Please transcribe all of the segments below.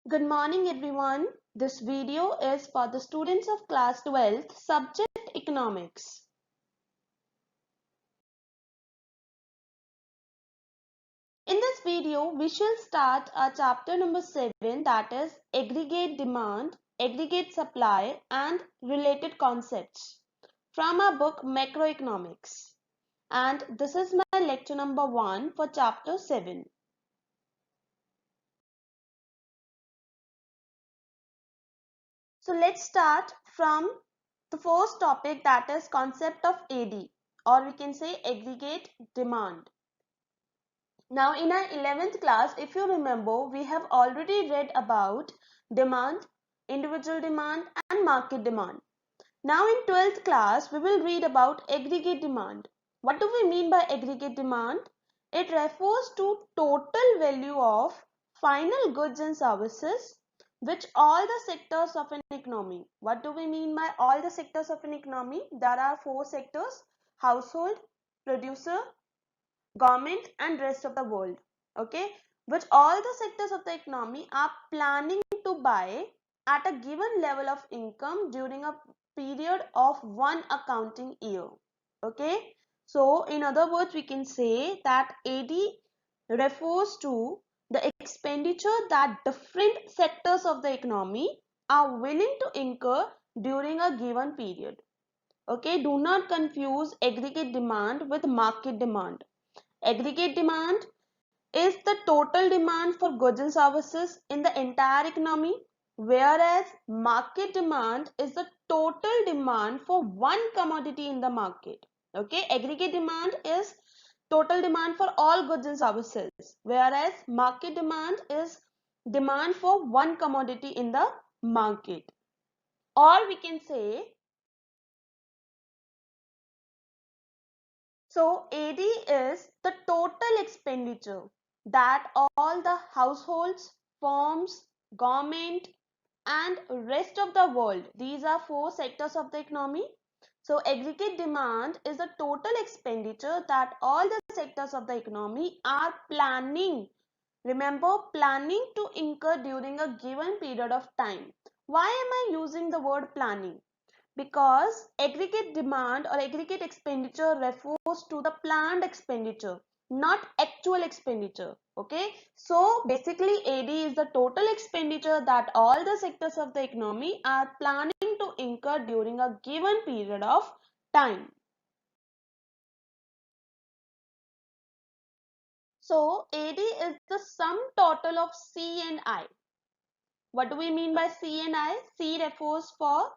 Good morning everyone. This video is for the students of class 12th subject economics. In this video we shall start our chapter number 7, that is aggregate demand, aggregate supply and related concepts from our book Macroeconomics, and this is my lecture number 1 for chapter 7. So let's start from the first topic, that is concept of AD, or we can say aggregate demand. Now in our 11th class, if you remember, we have already read about demand, individual demand and market demand. Now in 12th class, we will read about aggregate demand. What do we mean by aggregate demand? It refers to total value of final goods and services which all the sectors of an economy. What do we mean by all the sectors of an economy? There are 4 sectors: household, producer, government and rest of the world. Okay, which all the sectors of the economy are planning to buy at a given level of income during a period of one accounting year. Okay, so in other words we can say that AD refers to the expenditure that different sectors of the economy are willing to incur during a given period. Okay, do not confuse aggregate demand with market demand. Aggregate demand is the total demand for goods and services in the entire economy, whereas market demand is the total demand for one commodity in the market. Okay, aggregate demand is total demand for all goods and services, whereas market demand is demand for one commodity in the market. Or we can say, so AD is the total expenditure that all the households, firms, government and rest of the world, these are 4 sectors of the economy. So aggregate demand is the total expenditure that all the sectors of the economy are planning. Remember, planning to incur during a given period of time. Why am I using the word planning? Because aggregate demand or aggregate expenditure refers to the planned expenditure, not actual expenditure. Okay, so basically AD is the total expenditure that all the sectors of the economy are planning to incur during a given period of time. So AD is the sum total of C and I. What do we mean by C and I? C refers for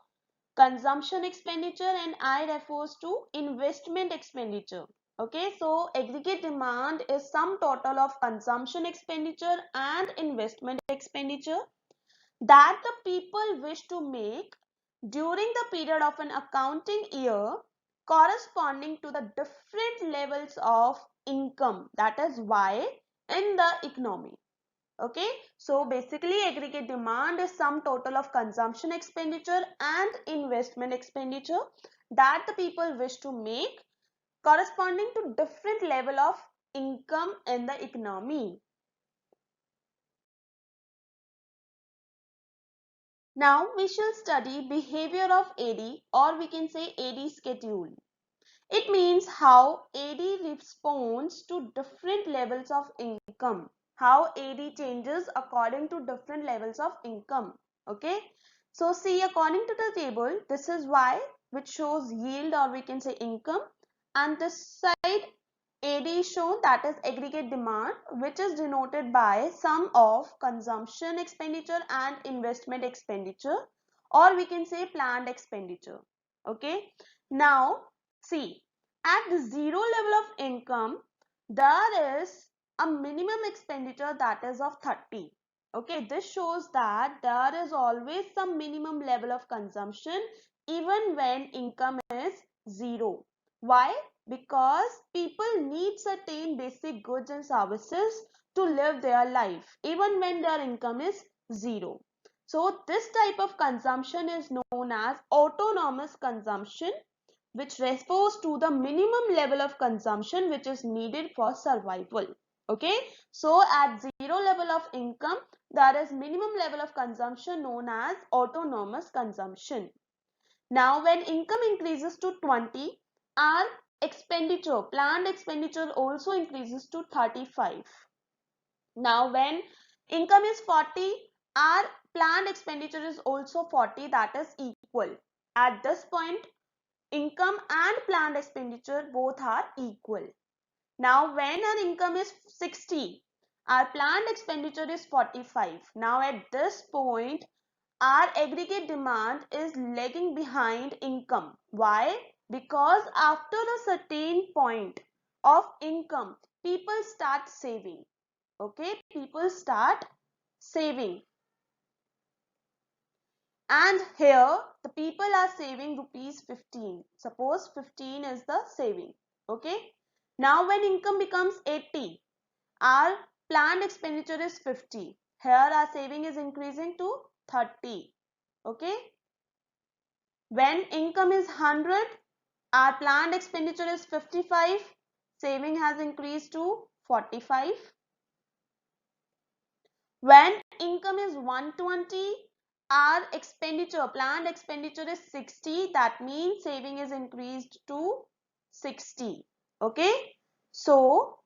consumption expenditure and I refers to investment expenditure. Okay, so aggregate demand is sum total of consumption expenditure and investment expenditure that the people wish to make during the period of an accounting year corresponding to the different levels of income, that is Y, in the economy. Okay, so basically aggregate demand is sum total of consumption expenditure and investment expenditure that the people wish to make corresponding to different level of income in the economy. Now we shall study behavior of AD, or we can say AD schedule. It means how AD responds to different levels of income. How AD changes according to different levels of income. Okay. So see, according to the table, this is Y, which shows yield, or we can say income. And this side AD is shown, that is aggregate demand, which is denoted by sum of consumption expenditure and investment expenditure, or we can say planned expenditure. Okay. Now see, at the zero level of income, there is a minimum expenditure that is of 30. Okay, this shows that there is always some minimum level of consumption even when income is zero. Why? Because people need certain basic goods and services to live their life even when their income is zero. So this type of consumption is known as autonomous consumption, which refers to the minimum level of consumption which is needed for survival. Okay, so at zero level of income, there is minimum level of consumption known as autonomous consumption. Now, when income increases to 20, our expenditure, planned expenditure also increases to 35. Now, when income is 40, our planned expenditure is also 40, that is equal. At this point, income and planned expenditure both are equal. Now, when our income is 60, our planned expenditure is 45. Now, at this point, our aggregate demand is lagging behind income. Why? Because after a certain point of income, people start saving. Okay, people start saving. And here, the people are saving rupees 15. Suppose 15 is the saving. Okay. Now, when income becomes 80, our planned expenditure is 50. Here, our saving is increasing to 30. Okay. When income is 100, our planned expenditure is 55. Saving has increased to 45. When income is 120, our expenditure, planned expenditure is 60. That means saving is increased to 60. Okay. So,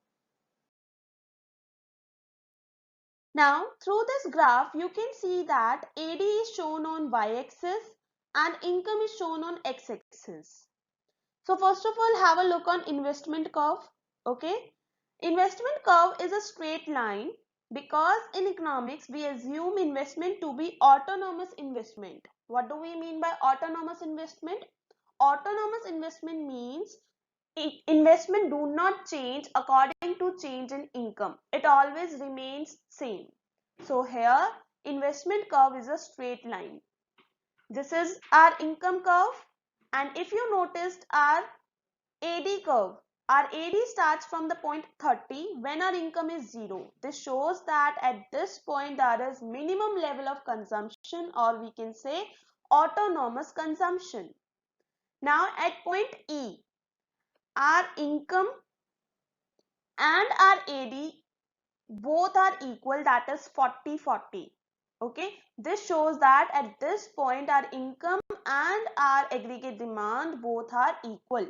now through this graph, you can see that AD is shown on y-axis and income is shown on x-axis. So first of all, have a look on investment curve. Okay. Investment curve is a straight line because in economics, we assume investment to be autonomous investment. What do we mean by autonomous investment? Autonomous investment means investment do not change according to change in income. It always remains same. So here, investment curve is a straight line. This is our income curve. And if you noticed our AD curve, our AD starts from the point 30 when our income is 0. This shows that at this point there is minimum level of consumption, or we can say autonomous consumption. Now at point E, our income and our AD both are equal, that is 40-40. Okay, this shows that at this point our income and our aggregate demand both are equal.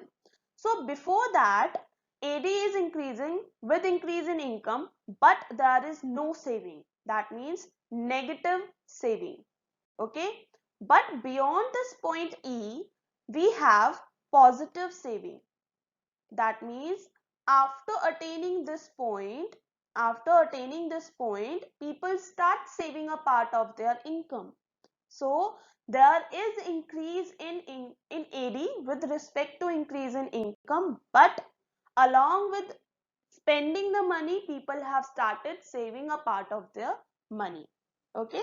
So before that, AD is increasing with increase in income, but there is no saving. That means negative saving. Okay, but beyond this point E, we have positive saving. That means after attaining this point, people start saving a part of their income. So there is increase in AD with respect to increase in income, but along with spending the money, people have started saving a part of their money. Okay.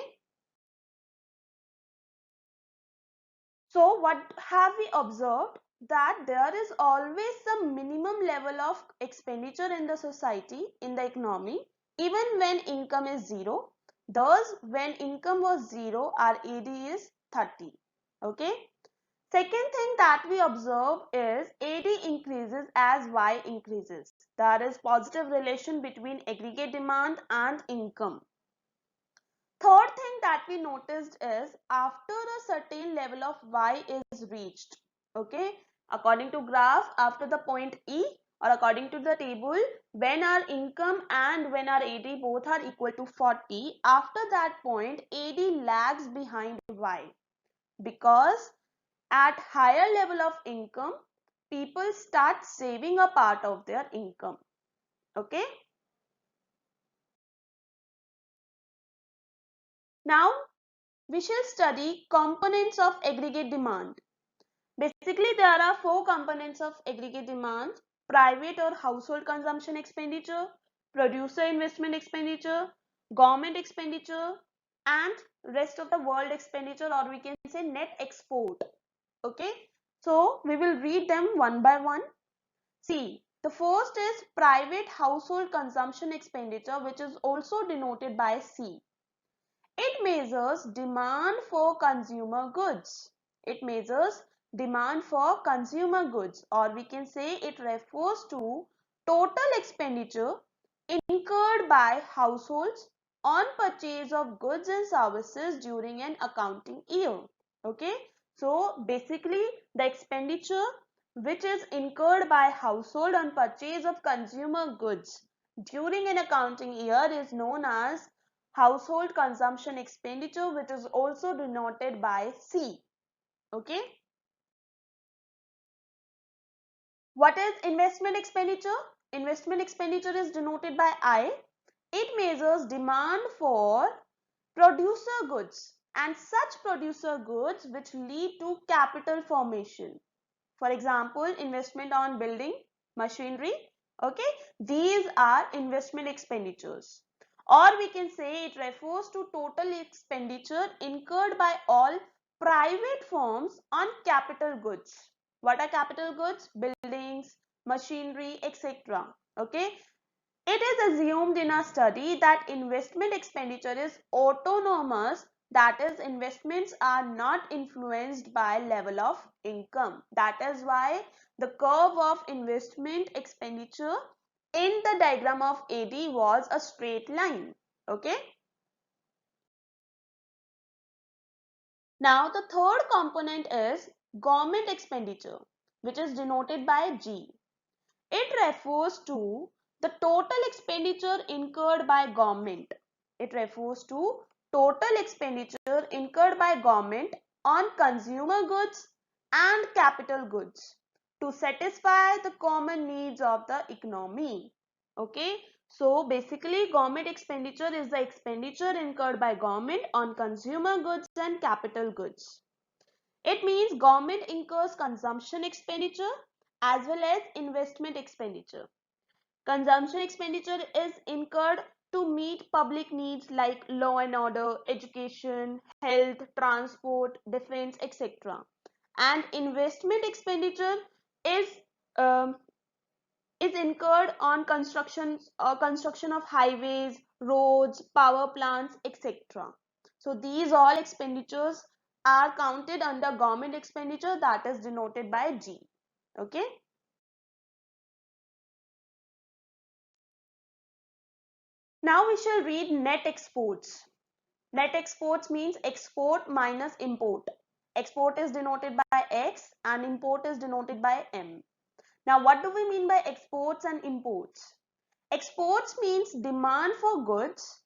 So what have we observed? That there is always some minimum level of expenditure in the society, in the economy, even when income is 0. Thus, when income was 0, our AD is 30. Okay. Second thing that we observe is AD increases as Y increases. There is positive relation between aggregate demand and income. Third thing that we noticed is after a certain level of Y is reached, okay, according to graph, after the point E or according to the table, when our income and when our AD both are equal to 40, after that point AD lags behind Y, because at higher level of income, people start saving a part of their income. Okay. Now we shall study components of aggregate demand. Basically, there are four components of aggregate demand: private or household consumption expenditure, producer investment expenditure, government expenditure, and rest of the world expenditure, or we can say net export. Okay, so we will read them one by one. See, the first is private household consumption expenditure, which is also denoted by C. It measures demand for consumer goods. It measures demand for consumer goods, or we can say it refers to total expenditure incurred by households on purchase of goods and services during an accounting year. Okay, so basically the expenditure which is incurred by household on purchase of consumer goods during an accounting year is known as household consumption expenditure, which is also denoted by C. Okay, what is investment expenditure? Investment expenditure is denoted by I. It measures demand for producer goods and such producer goods which lead to capital formation. For example, investment on building, machinery. Okay, these are investment expenditures. Or we can say it refers to total expenditure incurred by all private firms on capital goods. What are capital goods? Buildings, machinery, etc. Okay, it is assumed in a study that investment expenditure is autonomous, that is, investments are not influenced by level of income. That is why the curve of investment expenditure in the diagram of AD was a straight line. Okay. Now the third component is government expenditure, which is denoted by G. It refers to the total expenditure incurred by government. It refers to total expenditure incurred by government on consumer goods and capital goods to satisfy the common needs of the economy. Okay, so basically government expenditure is the expenditure incurred by government on consumer goods and capital goods. It means government incurs consumption expenditure as well as investment expenditure. Consumption expenditure is incurred to meet public needs like law and order, education, health, transport, defense, etc. And investment expenditure is um, is incurred on construction of highways, roads, power plants, etc. So these all expenditures are counted under government expenditure, that is denoted by G. Okay. Now we shall read net exports. Net exports means export minus import. Export is denoted by X and import is denoted by M. Now what do we mean by exports and imports? Exports means demand for goods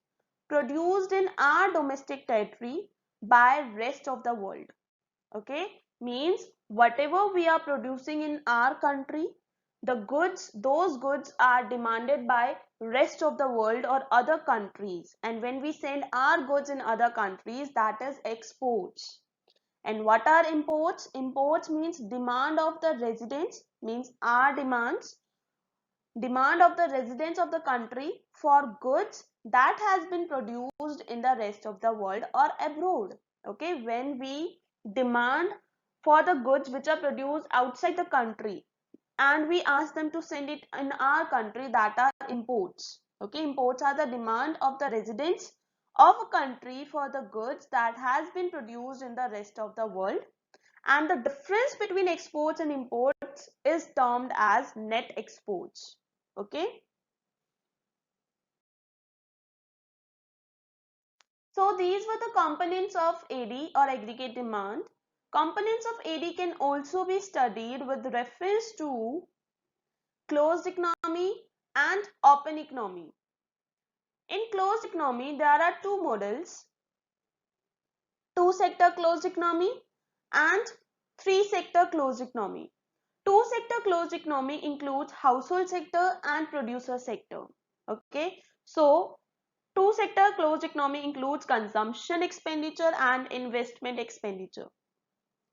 produced in our domestic territory by rest of the world. Okay, means whatever we are producing in our country, those goods are demanded by rest of the world or other countries, and when we send our goods in other countries, that is exports. And what are imports? Imports means demand of the residents, means our demand of the residents of the country for goods that has been produced in the rest of the world or abroad. Okay, when we demand for the goods which are produced outside the country and we ask them to send it in our country, that are imports. Okay, imports are the demand of the residents of a country for the goods that has been produced in the rest of the world, and the difference between exports and imports is termed as net exports. Okay, so these were the components of AD or aggregate demand. Components of AD can also be studied with reference to closed economy and open economy. In closed economy, there are two models: two sector closed economy and three sector closed economy. Two sector closed economy includes household sector and producer sector. Okay, so two sector closed economy includes consumption expenditure and investment expenditure.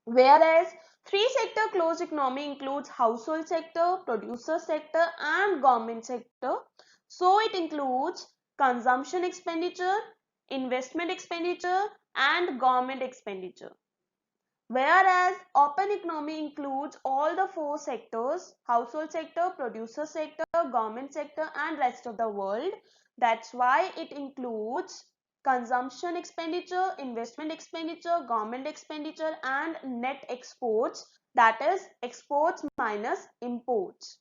Whereas three sector closed economy includes household sector, producer sector and government sector. So it includes consumption expenditure, investment expenditure and government expenditure. Whereas open economy includes all the four sectors: household sector, producer sector, government sector and rest of the world. That's why it includes consumption expenditure, investment expenditure, government expenditure and net exports, that is exports minus imports.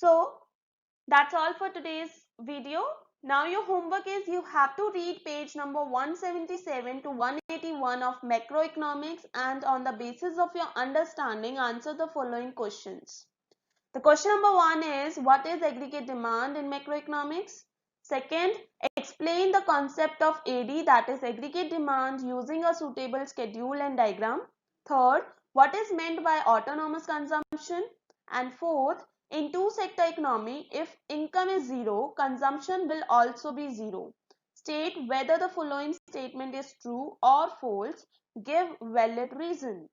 So that's all for today's video. Now your homework is you have to read page number 177 to 181 of macroeconomics, and on the basis of your understanding answer the following questions. The question number 1 is, what is aggregate demand in macroeconomics? Second, explain the concept of AD, that is aggregate demand, using a suitable schedule and diagram. Third, what is meant by autonomous consumption? And fourth, in two-sector economy, if income is zero, consumption will also be zero. State whether the following statement is true or false. Give valid reason.